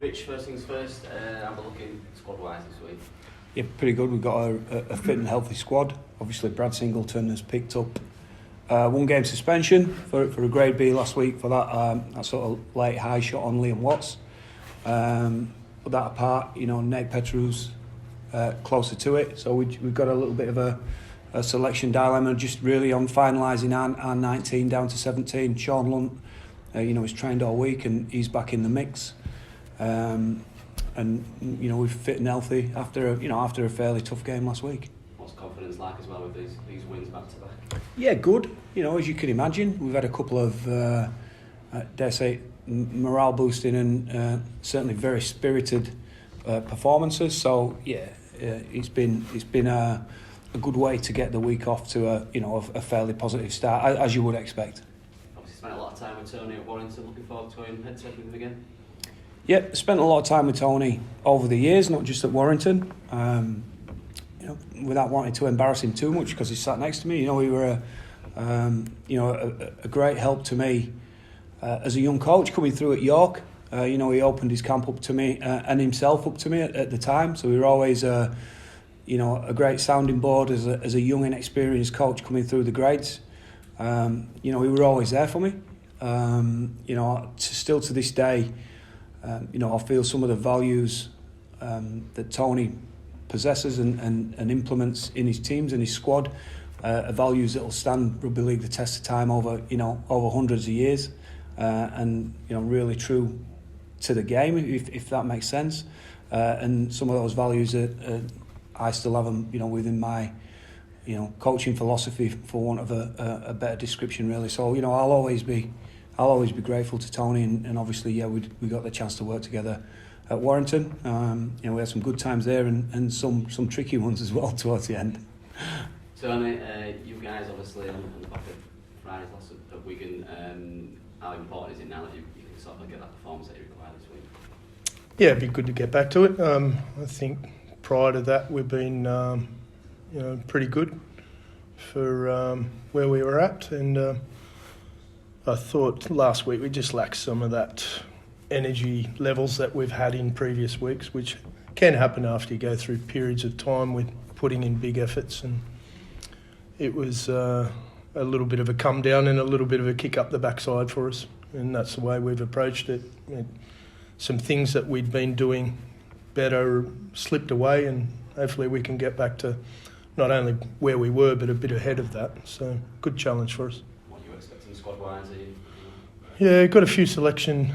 Rich, first things first, how are we looking squad-wise this week? Yeah, pretty good. We've got a fit and healthy squad. Obviously, Brad Singleton has picked up one game suspension for a grade B last week for that sort of late high shot on Liam Watts. But that apart, Nate Petru's closer to it. So we've got a little bit of a selection dilemma just really on finalising our 19 down to 17. Sean Lunt, he's trained all week and he's back in the mix. And we're fit and healthy after a fairly tough game last week. What's confidence like as well with these wins back to back? Yeah, good. As you can imagine, we've had a couple of dare say morale boosting and certainly very spirited performances. So yeah, it's been a good way to get the week off to a fairly positive start, as you would expect. Obviously spent a lot of time with Tony at Warrington. Looking forward to going head to head with him again. Yeah, spent a lot of time with Tony over the years, not just at Warrington. Without wanting to embarrass him too much because he sat next to me. We were a great help to me as a young coach coming through at York. He opened his camp up to me and himself up to me at the time. So we were always a great sounding board as a young inexperienced coach coming through the grades. He were always there for me. Still to this day. I feel some of the values that Tony possesses and implements in his teams and his squad are values that will stand rugby league the test of time over hundreds of years, and really true to the game, if that makes sense. And some of those values I still have them, within my coaching philosophy, for want of a better description, really. So I'll always be grateful to Tony, and obviously, we got the chance to work together at Warrington. We had some good times there and some tricky ones as well towards the end. Tony, you guys obviously on the back of Friday's loss at Wigan, how important is it now that you can sort of get that performance that you require this week? Yeah, it'd be good to get back to it. I think prior to that we've been pretty good for where we were at, and I thought last week we just lacked some of that energy levels that we've had in previous weeks, which can happen after you go through periods of time with putting in big efforts. And it was a little bit of a come down and a little bit of a kick up the backside for us, and that's the way we've approached it. Some things that we'd been doing better slipped away, and hopefully we can get back to not only where we were but a bit ahead of that. So good challenge for us. Squad-wise, Yeah, got a few selection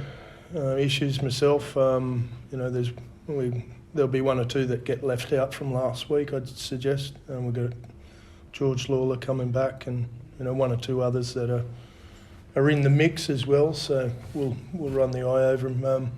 issues myself. There'll be one or two that get left out from last week, I'd suggest. We've got George Lawler coming back, and one or two others that are in the mix as well. So we'll run the eye over them.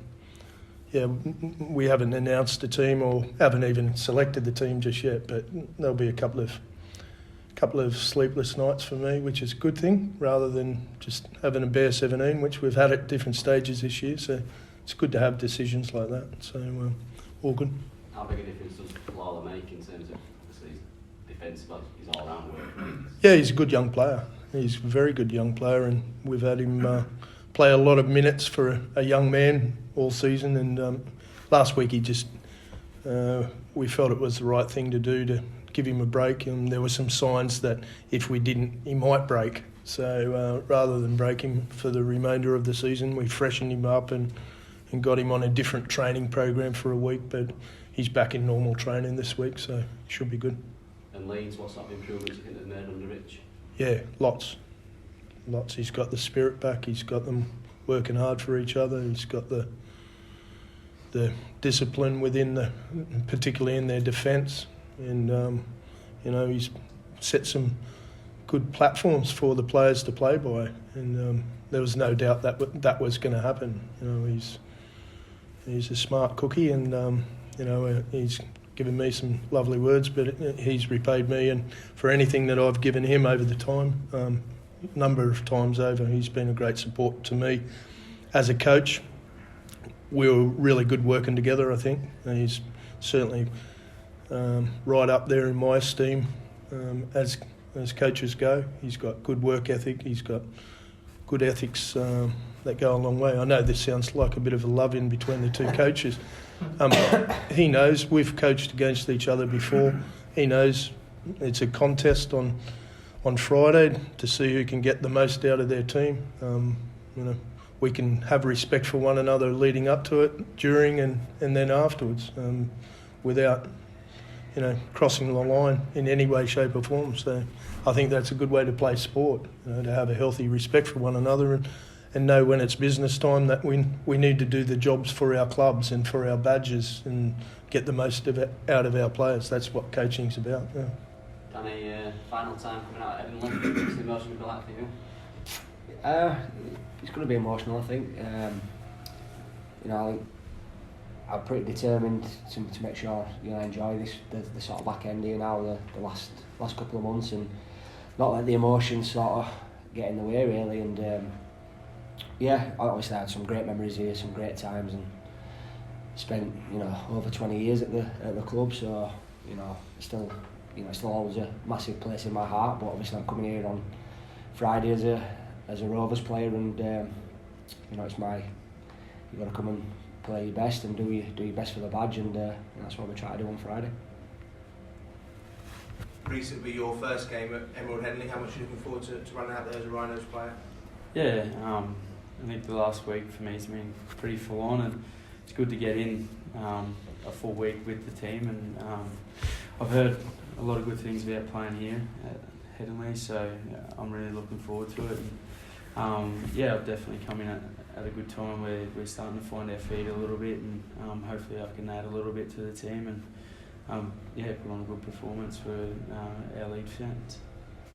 We haven't announced the team or haven't even selected the team just yet, but there'll be a couple of sleepless nights for me, which is a good thing, rather than just having a bare 17, which we've had at different stages this year. So it's good to have decisions like that. So all good. How big a difference does Lawler make in terms of his defence, but his all-round work? Yeah, he's a good young player. He's a very good young player, and we've had him play a lot of minutes for a young man all season. And last week we felt it was the right thing to do to give him a break, and there were some signs that if we didn't, he might break. So rather than break him for the remainder of the season, we freshened him up and got him on a different training program for a week, but he's back in normal training this week, so it should be good. And Leeds, what sort of improvements do you think they've made under Rich? Yeah, lots. He's got the spirit back, he's got them working hard for each other, he's got the discipline particularly in their defence. And he's set some good platforms for the players to play by, and there was no doubt that was going to happen. He's a smart cookie, and he's given me some lovely words, but he's repaid me, and for anything that I've given him over the time, number of times over, he's been a great support to me as a coach. We were really good working together, I think, and he's certainly right up there in my esteem as coaches go. He's got good work ethic, he's got good ethics that go a long way. I know this sounds like a bit of a love-in between the two coaches. He knows we've coached against each other before. He knows it's a contest on Friday to see who can get the most out of their team. We can have respect for one another leading up to it, during and then afterwards, without crossing the line in any way, shape or form. So I think that's a good way to play sport, to have a healthy respect for one another and know when it's business time that we need to do the jobs for our clubs and for our badges and get the most of it out of our players. That's what coaching's about. Yeah. Danny, final time coming out of Headingley, what's the emotion going to be like for you? It's going to be emotional, I think. I think I'm pretty determined to make sure I enjoy this the sort of back end here now, the last couple of months, and not let the emotions sort of get in the way really. And obviously I had some great memories here, some great times, and spent over 20 years at the club. So still always a massive place in my heart. But obviously I'm coming here on Friday as a Rovers player, and it's you've got to come and play your best and do your best for the badge, and that's what we try to do on Friday. Rhyse, it'll be your first game at Emerald Headingley. How much are you looking forward to running out there as a Rhinos player? Yeah, I think the last week for me has been pretty full on, and it's good to get in a full week with the team. And I've heard a lot of good things about playing here at Headingley, so I'm really looking forward to it. And, I've definitely come in at a good time where we're starting to find our feet a little bit, and hopefully I can add a little bit to the team and put on a good performance for our Leeds fans.